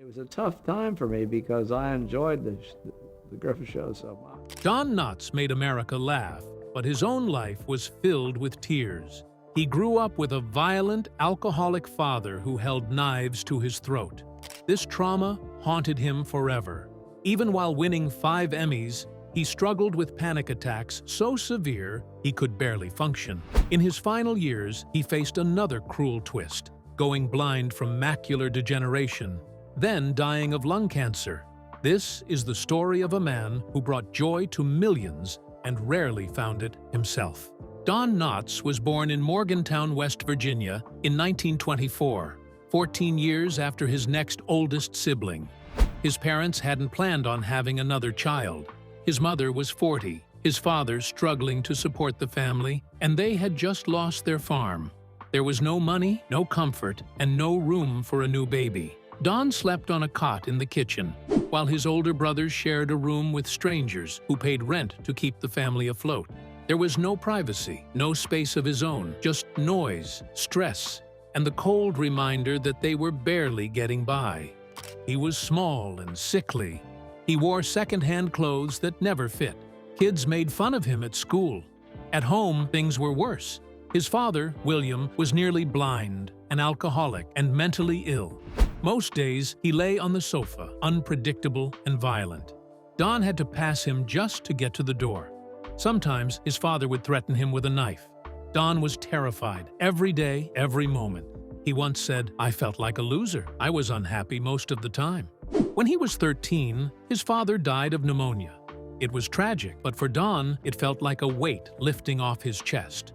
It was a tough time for me because I enjoyed the Griffith Show so much. Don Knotts made America laugh, but his own life was filled with tears. He grew up with a violent, alcoholic father who held knives to his throat. This trauma haunted him forever. Even while winning 5 Emmys, he struggled with panic attacks so severe he could barely function. In his final years, he faced another cruel twist, going blind from macular degeneration, then dying of lung cancer. This is the story of a man who brought joy to millions and rarely found it himself. Don Knotts was born in Morgantown, West Virginia in 1924, 14 years after his next oldest sibling. His parents hadn't planned on having another child. His mother was 40, his father struggling to support the family, and they had just lost their farm. There was no money, no comfort, and no room for a new baby. Don slept on a cot in the kitchen, while his older brothers shared a room with strangers who paid rent to keep the family afloat. There was no privacy, no space of his own, just noise, stress, and the cold reminder that they were barely getting by. He was small and sickly. He wore second-hand clothes that never fit. Kids made fun of him at school. At home, things were worse. His father, William, was nearly blind, an alcoholic, and mentally ill. Most days, he lay on the sofa, unpredictable and violent. Don had to pass him just to get to the door. Sometimes, his father would threaten him with a knife. Don was terrified, every day, every moment. He once said, "I felt like a loser. I was unhappy most of the time." When he was 13, his father died of pneumonia. It was tragic, but for Don, it felt like a weight lifting off his chest.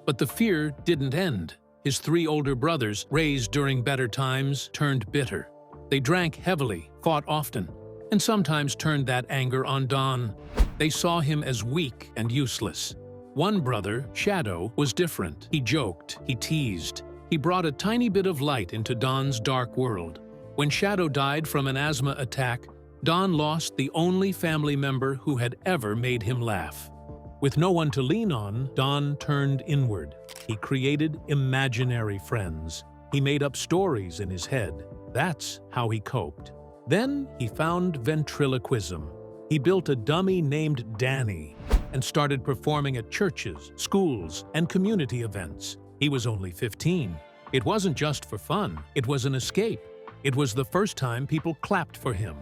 But the fear didn't end. His 3 older brothers, raised during better times, turned bitter. They drank heavily, fought often, and sometimes turned that anger on Don. They saw him as weak and useless. One brother, Shadow, was different. He joked, he teased. He brought a tiny bit of light into Don's dark world. When Shadow died from an asthma attack, Don lost the only family member who had ever made him laugh. With no one to lean on, Don turned inward. He created imaginary friends. He made up stories in his head. That's how he coped. Then he found ventriloquism. He built a dummy named Danny and started performing at churches, schools, and community events. He was only 15. It wasn't just for fun. It was an escape. It was the first time people clapped for him.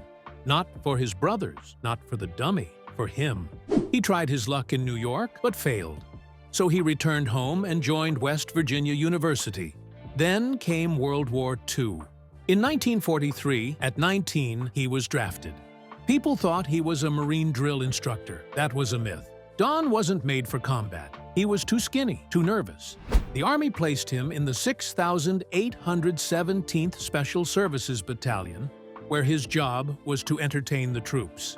Not for his brothers, not for the dummy, for him. He tried his luck in New York, but failed. So he returned home and joined West Virginia University. Then came World War II. In 1943, at 19, he was drafted. People thought he was a Marine drill instructor. That was a myth. Don wasn't made for combat. He was too skinny, too nervous. The Army placed him in the 6,817th Special Services Battalion, where his job was to entertain the troops.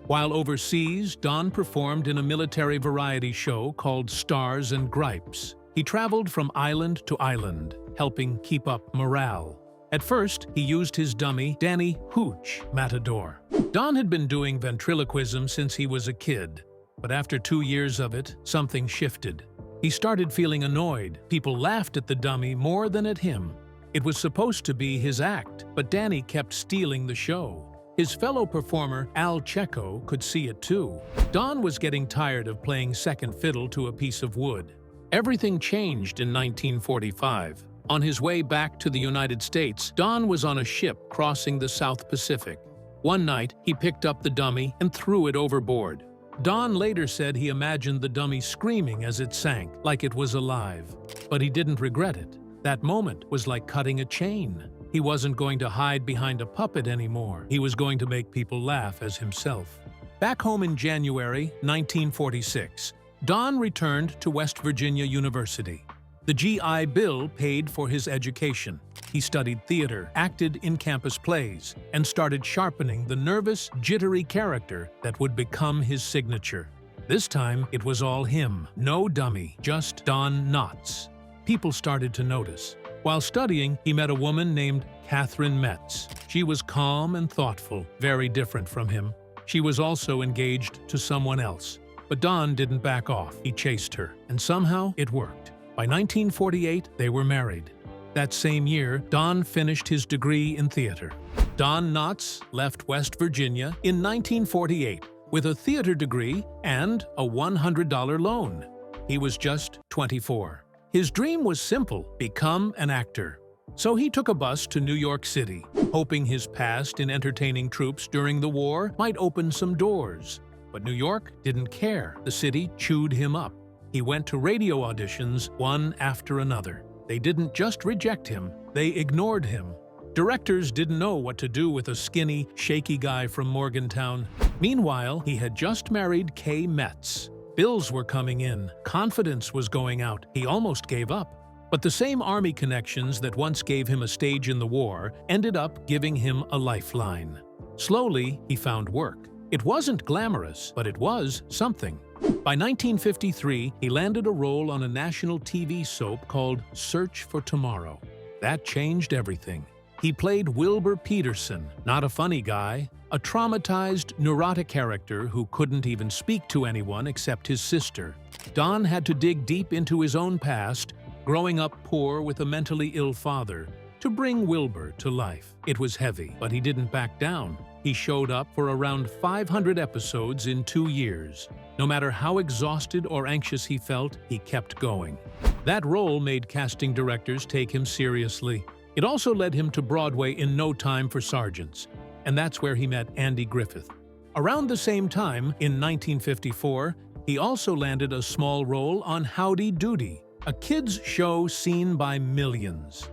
While overseas, Don performed in a military variety show called Stars and Gripes. He traveled from island to island, helping keep up morale. At first, he used his dummy, Danny Hooch Matador. Don had been doing ventriloquism since he was a kid, but after 2 years of it, something shifted. He started feeling annoyed. People laughed at the dummy more than at him. It was supposed to be his act, but Danny kept stealing the show. His fellow performer, Al Checo, could see it too. Don was getting tired of playing second fiddle to a piece of wood. Everything changed in 1945. On his way back to the United States, Don was on a ship crossing the South Pacific. One night, he picked up the dummy and threw it overboard. Don later said he imagined the dummy screaming as it sank, like it was alive. But he didn't regret it. That moment was like cutting a chain. He wasn't going to hide behind a puppet anymore. He was going to make people laugh as himself. Back home in January 1946, Don returned to West Virginia University. The GI Bill paid for his education. He studied theater, acted in campus plays, and started sharpening the nervous, jittery character that would become his signature. This time, it was all him. No dummy, just Don Knotts. People started to notice. While studying, he met a woman named Catherine Metz. She was calm and thoughtful, very different from him. She was also engaged to someone else. But Don didn't back off. He chased her, and somehow it worked. By 1948, they were married. That same year, Don finished his degree in theater. Don Knotts left West Virginia in 1948 with a theater degree and a $100 loan. He was just 24. His dream was simple: become an actor. So he took a bus to New York City, hoping his past in entertaining troops during the war might open some doors. But New York didn't care. The city chewed him up. He went to radio auditions, one after another. They didn't just reject him, they ignored him. Directors didn't know what to do with a skinny, shaky guy from Morgantown. Meanwhile, he had just married Kay Metz. Bills were coming in, confidence was going out, he almost gave up. But the same Army connections that once gave him a stage in the war ended up giving him a lifeline. Slowly, he found work. It wasn't glamorous, but it was something. By 1953, he landed a role on a national TV soap called Search for Tomorrow. That changed everything. He played Wilbur Peterson, not a funny guy, a traumatized, neurotic character who couldn't even speak to anyone except his sister. Don had to dig deep into his own past, growing up poor with a mentally ill father, to bring Wilbur to life. It was heavy, but he didn't back down. He showed up for around 500 episodes in 2 years. No matter how exhausted or anxious he felt, he kept going. That role made casting directors take him seriously. It also led him to Broadway in No Time for Sergeants, and that's where he met Andy Griffith. Around the same time, in 1954, he also landed a small role on Howdy Doody, a kids' show seen by millions.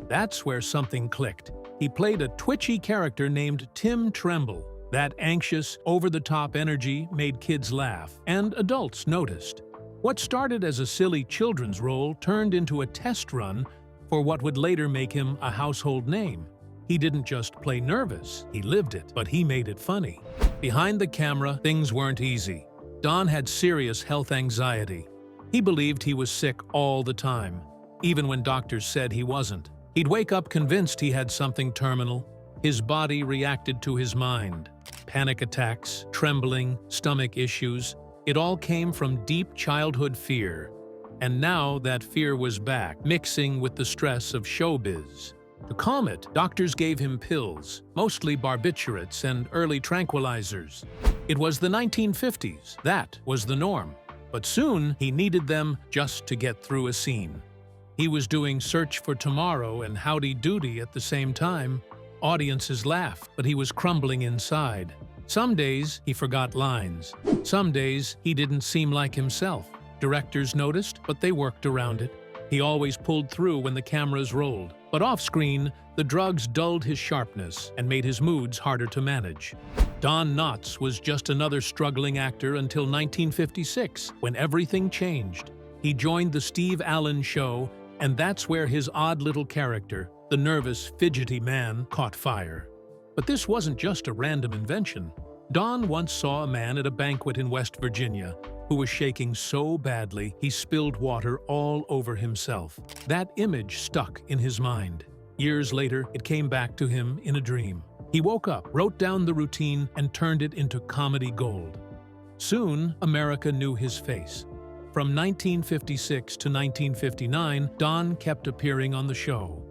That's where something clicked. He played a twitchy character named Tim Tremble. That anxious, over-the-top energy made kids laugh, and adults noticed. What started as a silly children's role turned into a test run for what would later make him a household name. He didn't just play nervous, he lived it, but he made it funny. Behind the camera, things weren't easy. Don had serious health anxiety. He believed he was sick all the time, even when doctors said he wasn't. He'd wake up convinced he had something terminal. His body reacted to his mind. Panic attacks, trembling, stomach issues. It all came from deep childhood fear. And now that fear was back, mixing with the stress of showbiz. To calm it, doctors gave him pills, mostly barbiturates and early tranquilizers. It was the 1950s. That was the norm. But soon, he needed them just to get through a scene. He was doing Search for Tomorrow and Howdy Doody at the same time. Audiences laughed, but he was crumbling inside. Some days, he forgot lines. Some days, he didn't seem like himself. Directors noticed, but they worked around it. He always pulled through when the cameras rolled. But off-screen, the drugs dulled his sharpness and made his moods harder to manage. Don Knotts was just another struggling actor until 1956, when everything changed. He joined the Steve Allen Show, and that's where his odd little character, the nervous, fidgety man, caught fire. But this wasn't just a random invention. Don once saw a man at a banquet in West Virginia who was shaking so badly he spilled water all over himself. That image stuck in his mind. Years later, it came back to him in a dream. He woke up, wrote down the routine, and turned it into comedy gold. Soon, America knew his face. From 1956 to 1959, Don kept appearing on the show.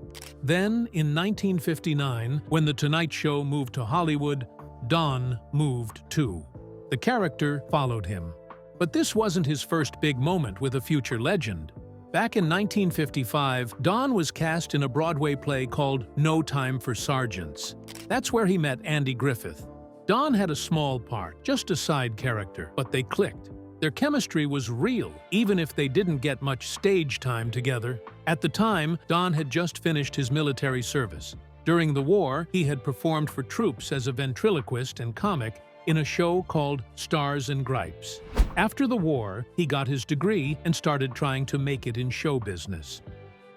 Then, in 1959, when The Tonight Show moved to Hollywood, Don moved too. The character followed him. But this wasn't his first big moment with a future legend. Back in 1955, Don was cast in a Broadway play called No Time for Sergeants. That's where he met Andy Griffith. Don had a small part, just a side character, but they clicked. Their chemistry was real, even if they didn't get much stage time together. At the time, Don had just finished his military service. During the war, he had performed for troops as a ventriloquist and comic in a show called Stars and Gripes. After the war, he got his degree and started trying to make it in show business.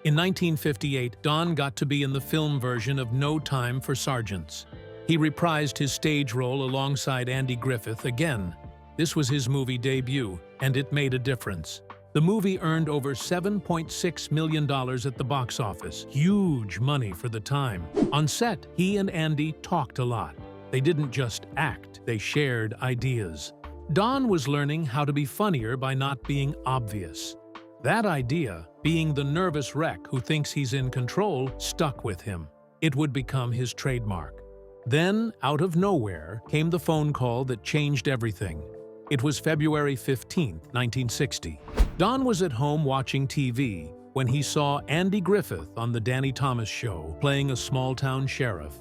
In 1958, Don got to be in the film version of No Time for Sergeants. He reprised his stage role alongside Andy Griffith again. This was his movie debut, and it made a difference. The movie earned over $7.6 million at the box office. Huge money for the time. On set, he and Andy talked a lot. They didn't just act, they shared ideas. Don was learning how to be funnier by not being obvious. That idea, being the nervous wreck who thinks he's in control, stuck with him. It would become his trademark. Then, out of nowhere, came the phone call that changed everything. It was February 15, 1960. Don was at home watching TV when he saw Andy Griffith on The Danny Thomas Show playing a small-town sheriff.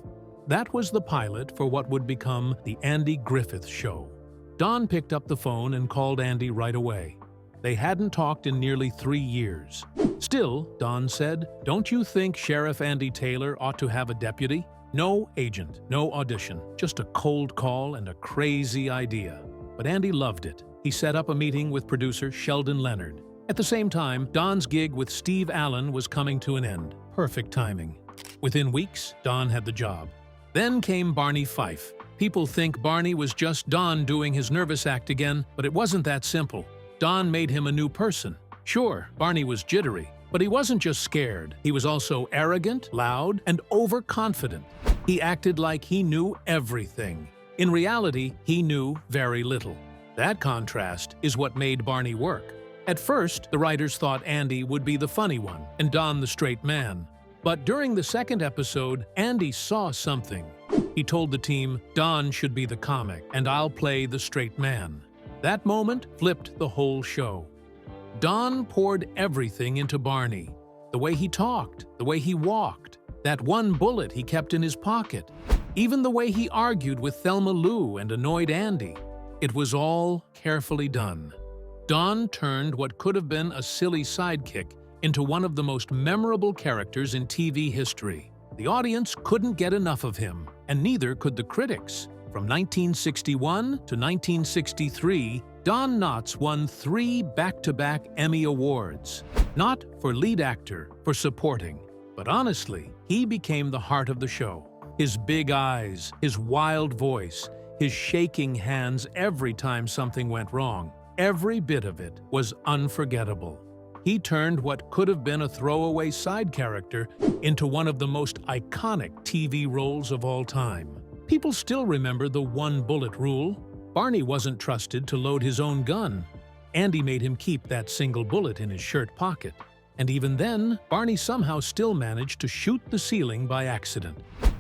That was the pilot for what would become The Andy Griffith Show. Don picked up the phone and called Andy right away. They hadn't talked in nearly 3 years. Still, Don said, "Don't you think Sheriff Andy Taylor ought to have a deputy? No agent, no audition, just a cold call and a crazy idea." But Andy loved it. He set up a meeting with producer Sheldon Leonard. At the same time, Don's gig with Steve Allen was coming to an end. Perfect timing. Within weeks, Don had the job. Then came Barney Fife. People think Barney was just Don doing his nervous act again, but it wasn't that simple. Don made him a new person. Sure, Barney was jittery, but he wasn't just scared. He was also arrogant, loud, and overconfident. He acted like he knew everything. In reality, he knew very little. That contrast is what made Barney work. At first, the writers thought Andy would be the funny one and Don the straight man. But during the second episode, Andy saw something. He told the team, "Don should be the comic, and I'll play the straight man." That moment flipped the whole show. Don poured everything into Barney. The way he talked, the way he walked, that one bullet he kept in his pocket, even the way he argued with Thelma Lou and annoyed Andy. It was all carefully done. Don turned what could have been a silly sidekick into one of the most memorable characters in TV history. The audience couldn't get enough of him, and neither could the critics. From 1961 to 1963, Don Knotts won 3 back-to-back Emmy Awards. Not for lead actor, for supporting. But honestly, he became the heart of the show. His big eyes, his wild voice, his shaking hands every time something went wrong. Every bit of it was unforgettable. He turned what could have been a throwaway side character into one of the most iconic TV roles of all time. People still remember the one-bullet rule. Barney wasn't trusted to load his own gun. Andy made him keep that single bullet in his shirt pocket. And even then, Barney somehow still managed to shoot the ceiling by accident.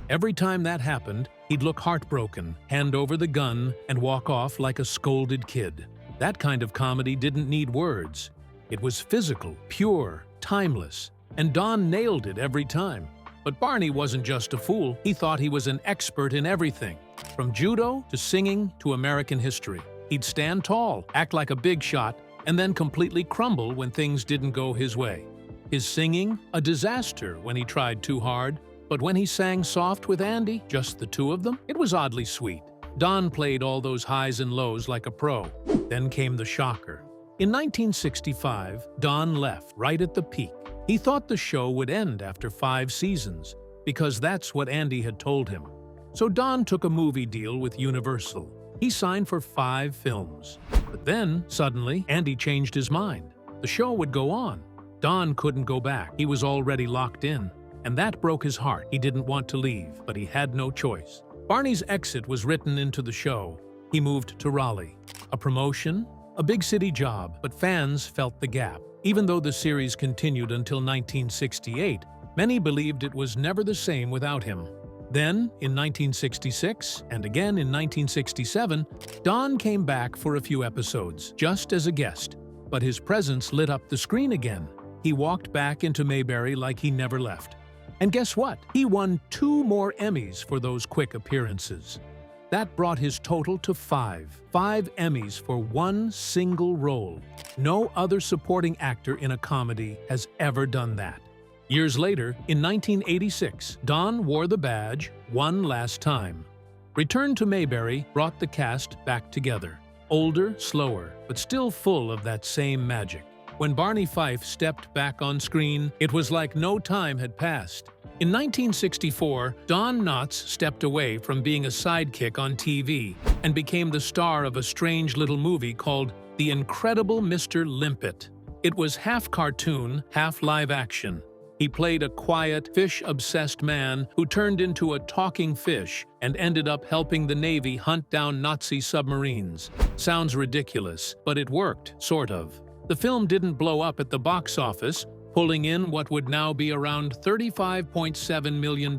Every time that happened, he'd look heartbroken, hand over the gun, and walk off like a scolded kid. That kind of comedy didn't need words. It was physical, pure, timeless, and Don nailed it every time. But Barney wasn't just a fool. He thought he was an expert in everything, from judo to singing to American history. He'd stand tall, act like a big shot, and then completely crumble when things didn't go his way. His singing, a disaster when he tried too hard, but when he sang soft with Andy, just the two of them, it was oddly sweet. Don played all those highs and lows like a pro. Then came the shocker. In 1965, Don left right at the peak. He thought the show would end after 5 seasons, because that's what Andy had told him. So Don took a movie deal with Universal. He signed for 5 films. But then, suddenly, Andy changed his mind. The show would go on. Don couldn't go back. He was already locked in. And that broke his heart. He didn't want to leave, but he had no choice. Barney's exit was written into the show. He moved to Raleigh. A promotion, a big city job, but fans felt the gap. Even though the series continued until 1968, many believed it was never the same without him. Then, in 1966, and again in 1967, Don came back for a few episodes, just as a guest. But his presence lit up the screen again. He walked back into Mayberry like he never left. And guess what? He won 2 more Emmys for those quick appearances. That brought his total to 5. 5 Emmys for one single role. No other supporting actor in a comedy has ever done that. Years later, in 1986, Don wore the badge one last time. Return to Mayberry brought the cast back together. Older, slower, but still full of that same magic. When Barney Fife stepped back on screen, it was like no time had passed. In 1964, Don Knotts stepped away from being a sidekick on TV and became the star of a strange little movie called The Incredible Mr. Limpet. It was half cartoon, half live action. He played a quiet, fish-obsessed man who turned into a talking fish and ended up helping the Navy hunt down Nazi submarines. Sounds ridiculous, but it worked, sort of. The film didn't blow up at the box office, pulling in what would now be around $35.7 million.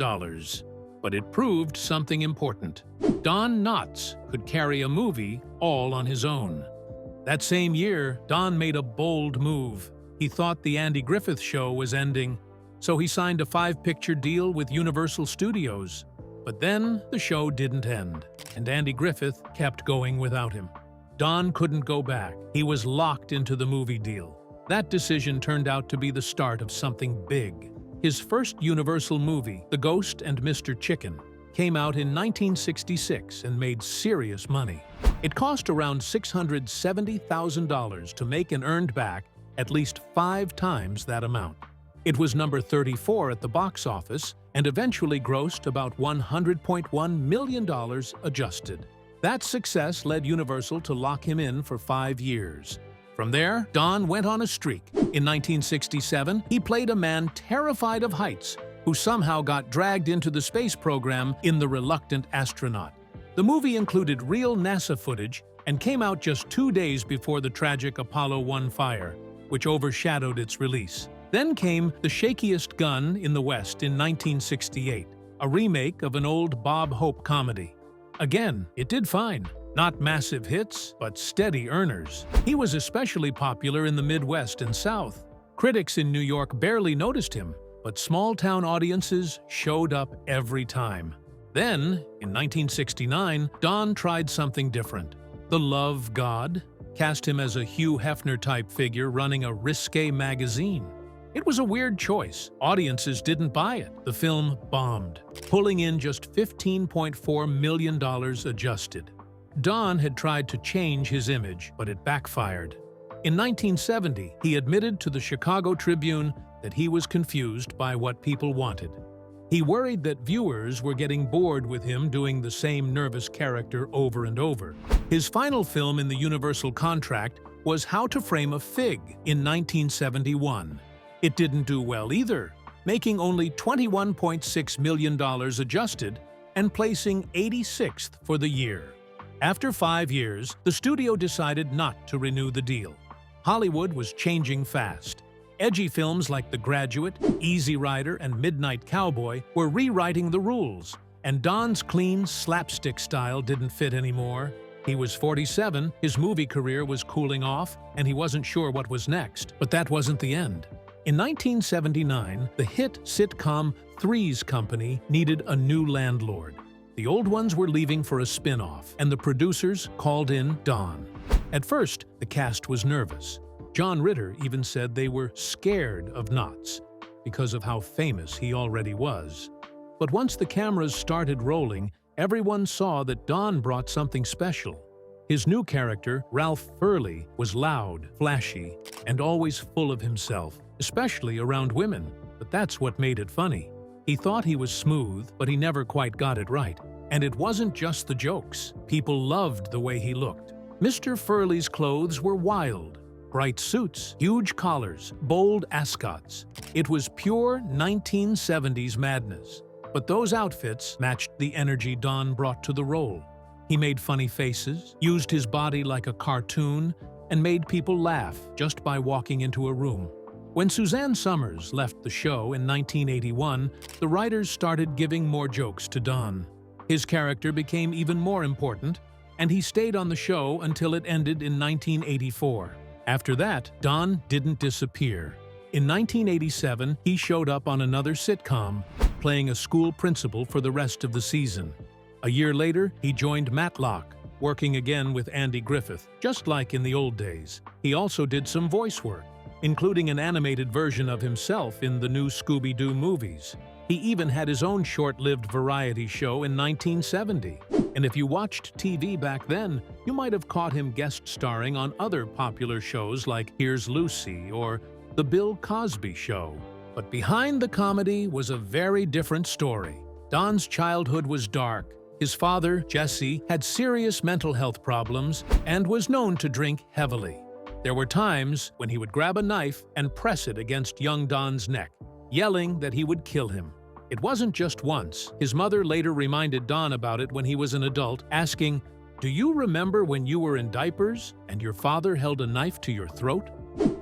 But it proved something important. Don Knotts could carry a movie all on his own. That same year, Don made a bold move. He thought the Andy Griffith Show was ending, so he signed a 5-picture deal with Universal Studios. But then the show didn't end, and Andy Griffith kept going without him. Don couldn't go back. He was locked into the movie deal. That decision turned out to be the start of something big. His first Universal movie, The Ghost and Mr. Chicken, came out in 1966 and made serious money. It cost around $670,000 to make and earned back at least 5 times that amount. It was number 34 at the box office and eventually grossed about $100.1 million adjusted. That success led Universal to lock him in for 5 years. From there, Don went on a streak. In 1967, he played a man terrified of heights who somehow got dragged into the space program in The Reluctant Astronaut. The movie included real NASA footage and came out just 2 days before the tragic Apollo 1 fire, which overshadowed its release. Then came The Shakiest Gun in the West in 1968, a remake of an old Bob Hope comedy. Again, it did fine. Not massive hits, but steady earners. He was especially popular in the Midwest and South. Critics in New York barely noticed him, but small-town audiences showed up every time. Then, in 1969, Don tried something different. The Love God cast him as a Hugh Hefner-type figure running a risque magazine. It was a weird choice. Audiences didn't buy it. The film bombed, pulling in just $15.4 million adjusted. Don had tried to change his image, but it backfired. In 1970, he admitted to the Chicago Tribune that he was confused by what people wanted. He worried that viewers were getting bored with him doing the same nervous character over and over. His final film in the Universal contract was How to Frame a Fig in 1971. It didn't do well either, making only $21.6 million adjusted and placing 86th for the year. After 5 years, the studio decided not to renew the deal. Hollywood was changing fast. Edgy films like The Graduate, Easy Rider, and Midnight Cowboy were rewriting the rules, and Don's clean slapstick style didn't fit anymore. He was 47, his movie career was cooling off, and he wasn't sure what was next. But that wasn't the end. In 1979, the hit sitcom Three's Company needed a new landlord. The old ones were leaving for a spin-off, and the producers called in Don. At first, the cast was nervous. John Ritter even said they were scared of Knotts because of how famous he already was. But once the cameras started rolling, everyone saw that Don brought something special. His new character, Ralph Furley, was loud, flashy, and always full of himself, especially around women. But that's what made it funny. He thought he was smooth, but he never quite got it right. And it wasn't just the jokes. People loved the way he looked. Mr. Furley's clothes were wild. Bright suits, huge collars, bold ascots. It was pure 1970s madness. But those outfits matched the energy Don brought to the role. He made funny faces, used his body like a cartoon, and made people laugh just by walking into a room. When Suzanne Summers left the show in 1981, the writers started giving more jokes to Don. His character became even more important, and he stayed on the show until it ended in 1984. After that, Don didn't disappear. In 1987, he showed up on another sitcom, playing a school principal for the rest of the season. A year later, he joined Matlock, working again with Andy Griffith, just like in the old days. He also did some voice work, including an animated version of himself in the new Scooby-Doo movies. He even had his own short-lived variety show in 1970. And if you watched TV back then, you might have caught him guest starring on other popular shows like Here's Lucy or The Bill Cosby Show. But behind the comedy was a very different story. Don's childhood was dark. His father, Jesse, had serious mental health problems and was known to drink heavily. There were times when he would grab a knife and press it against young Don's neck, yelling that he would kill him. It wasn't just once. His mother later reminded Don about it when he was an adult, asking, "Do you remember when you were in diapers and your father held a knife to your throat?"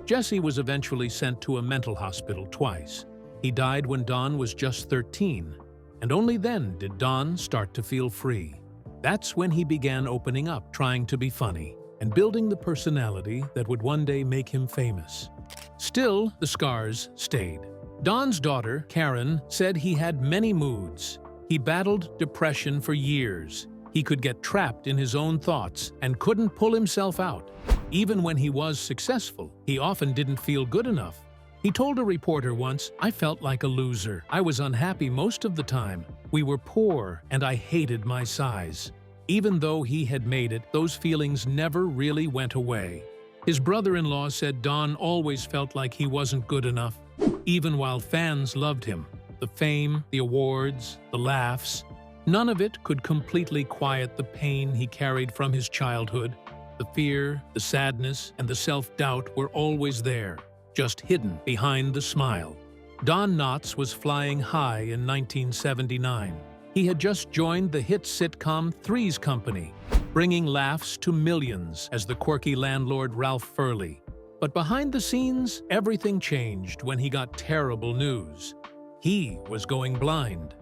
Jesse was eventually sent to a mental hospital twice. He died when Don was just 13. And only then did Don start to feel free. That's when he began opening up, trying to be funny, and building the personality that would one day make him famous. Still, the scars stayed. Don's daughter, Karen, said he had many moods. He battled depression for years. He could get trapped in his own thoughts and couldn't pull himself out. Even when he was successful, he often didn't feel good enough. He told a reporter once, "I felt like a loser. I was unhappy most of the time. We were poor, and I hated my size." Even though he had made it, those feelings never really went away. His brother-in-law said Don always felt like he wasn't good enough, even while fans loved him. The fame, the awards, the laughs, none of it could completely quiet the pain he carried from his childhood. The fear, the sadness, and the self-doubt were always there, just hidden behind the smile. Don Knotts was flying high in 1979. He had just joined the hit sitcom Three's Company, bringing laughs to millions as the quirky landlord Ralph Furley. But behind the scenes, everything changed when he got terrible news. He was going blind.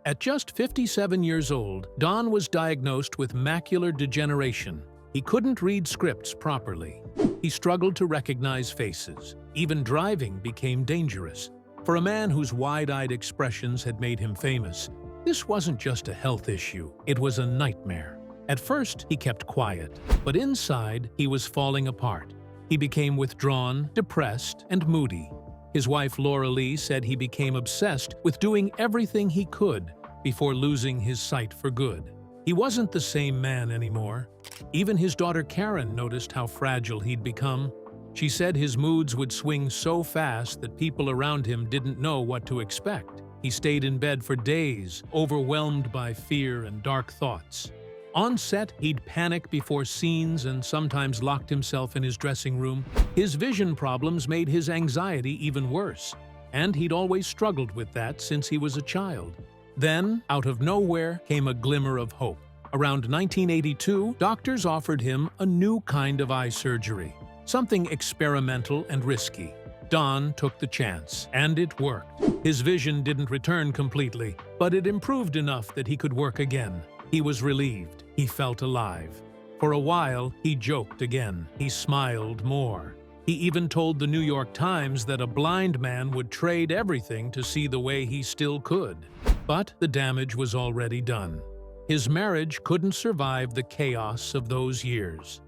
At just 57 years old, Don was diagnosed with macular degeneration. He couldn't read scripts properly. He struggled to recognize faces. Even driving became dangerous. For a man whose wide-eyed expressions had made him famous, this wasn't just a health issue, it was a nightmare. At first, he kept quiet, but inside, he was falling apart. He became withdrawn, depressed, and moody. His wife Laura Lee said he became obsessed with doing everything he could before losing his sight for good. He wasn't the same man anymore. Even his daughter Karen noticed how fragile he'd become. She said his moods would swing so fast that people around him didn't know what to expect. He stayed in bed for days, overwhelmed by fear and dark thoughts. On set, he'd panic before scenes and sometimes locked himself in his dressing room. His vision problems made his anxiety even worse, and he'd always struggled with that since he was a child. Then, out of nowhere, came a glimmer of hope. Around 1982, doctors offered him a new kind of eye surgery, something experimental and risky. Don took the chance, and it worked. His vision didn't return completely, but it improved enough that he could work again. He was relieved. He felt alive. For a while, he joked again. He smiled more. He even told the New York Times that a blind man would trade everything to see the way he still could. But the damage was already done. His marriage couldn't survive the chaos of those years.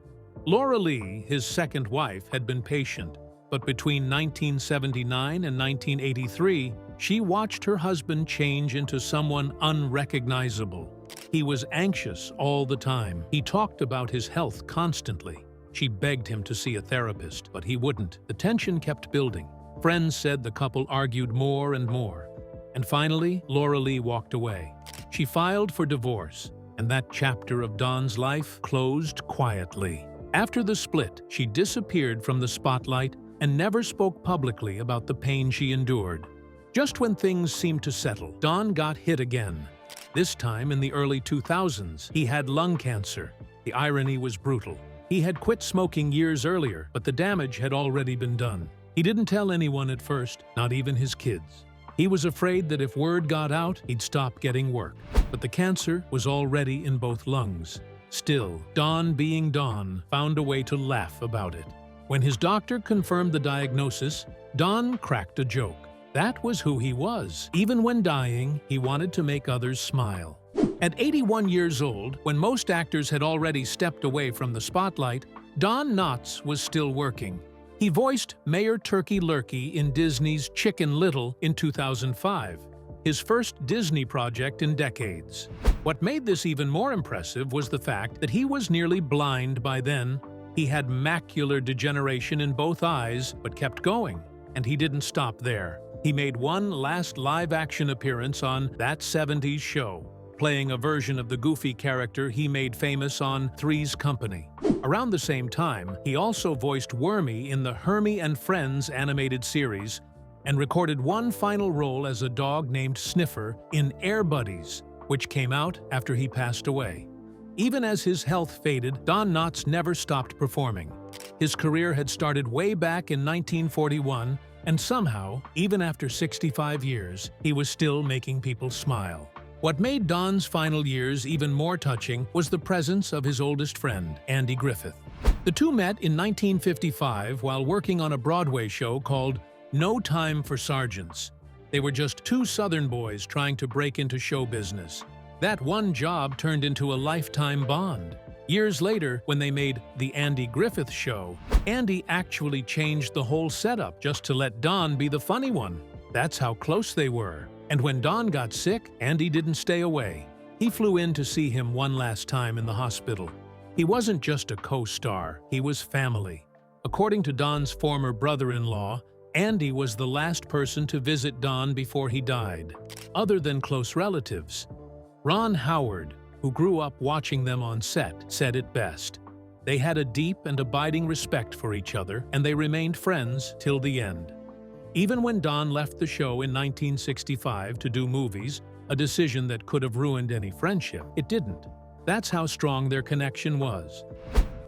Laura Lee, his second wife, had been patient, but between 1979 and 1983, she watched her husband change into someone unrecognizable. He was anxious all the time. He talked about his health constantly. She begged him to see a therapist, but he wouldn't. The tension kept building. Friends said the couple argued more and more. And finally, Laura Lee walked away. She filed for divorce, and that chapter of Don's life closed quietly. After the split, she disappeared from the spotlight and never spoke publicly about the pain she endured. Just when things seemed to settle, Don got hit again. This time in the early 2000s, he had lung cancer. The irony was brutal. He had quit smoking years earlier, but the damage had already been done. He didn't tell anyone at first, not even his kids. He was afraid that if word got out, he'd stop getting work. But the cancer was already in both lungs. Still, Don, being Don, found a way to laugh about it. When his doctor confirmed the diagnosis, Don cracked a joke. That was who he was. Even when dying, he wanted to make others smile. At 81 years old, when most actors had already stepped away from the spotlight, Don Knotts was still working. He voiced Mayor Turkey Lurkey in Disney's Chicken Little in 2005, his first Disney project in decades. What made this even more impressive was the fact that he was nearly blind by then. He had macular degeneration in both eyes, but kept going, and he didn't stop there. He made one last live-action appearance on That 70s Show, playing a version of the goofy character he made famous on Three's Company. Around the same time, he also voiced Wormy in the Hermie and Friends animated series and recorded one final role as a dog named Sniffer in Air Buddies, which came out after he passed away. Even as his health faded, Don Knotts never stopped performing. His career had started way back in 1941, and somehow, even after 65 years, he was still making people smile. What made Don's final years even more touching was the presence of his oldest friend, Andy Griffith. The two met in 1955 while working on a Broadway show called No Time for Sergeants. They were just two Southern boys trying to break into show business. That one job turned into a lifetime bond. Years later, when they made The Andy Griffith Show, Andy actually changed the whole setup just to let Don be the funny one. That's how close they were. And when Don got sick, Andy didn't stay away. He flew in to see him one last time in the hospital. He wasn't just a co-star, he was family. According to Don's former brother-in-law, Andy was the last person to visit Don before he died, other than close relatives. Ron Howard, who grew up watching them on set, said it best. They had a deep and abiding respect for each other, and they remained friends till the end. Even when Don left the show in 1965 to do movies, a decision that could have ruined any friendship, it didn't. That's how strong their connection was.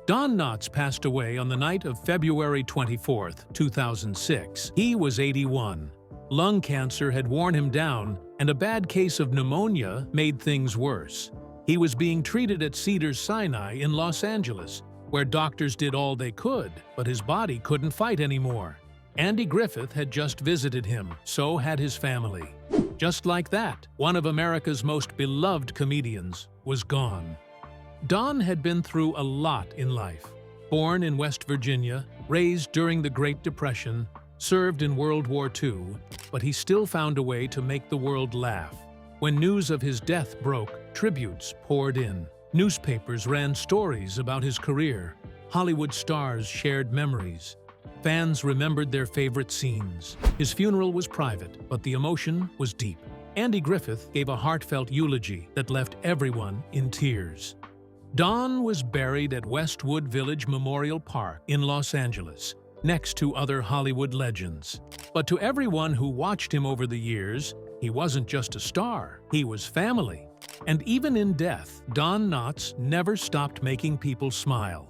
Don Knotts passed away on the night of February 24, 2006. He was 81. Lung cancer had worn him down, and a bad case of pneumonia made things worse. He was being treated at Cedars-Sinai in Los Angeles, where doctors did all they could, but his body couldn't fight anymore. Andy Griffith had just visited him, so had his family. Just like that, one of America's most beloved comedians was gone. Don had been through a lot in life. Born in West Virginia, raised during the Great Depression, served in World War II, but he still found a way to make the world laugh. When news of his death broke, tributes poured in. Newspapers ran stories about his career. Hollywood stars shared memories. Fans remembered their favorite scenes. His funeral was private, but the emotion was deep. Andy Griffith gave a heartfelt eulogy that left everyone in tears. Don was buried at Westwood Village Memorial Park in Los Angeles, next to other Hollywood legends. But to everyone who watched him over the years, he wasn't just a star, he was family. And even in death, Don Knotts never stopped making people smile.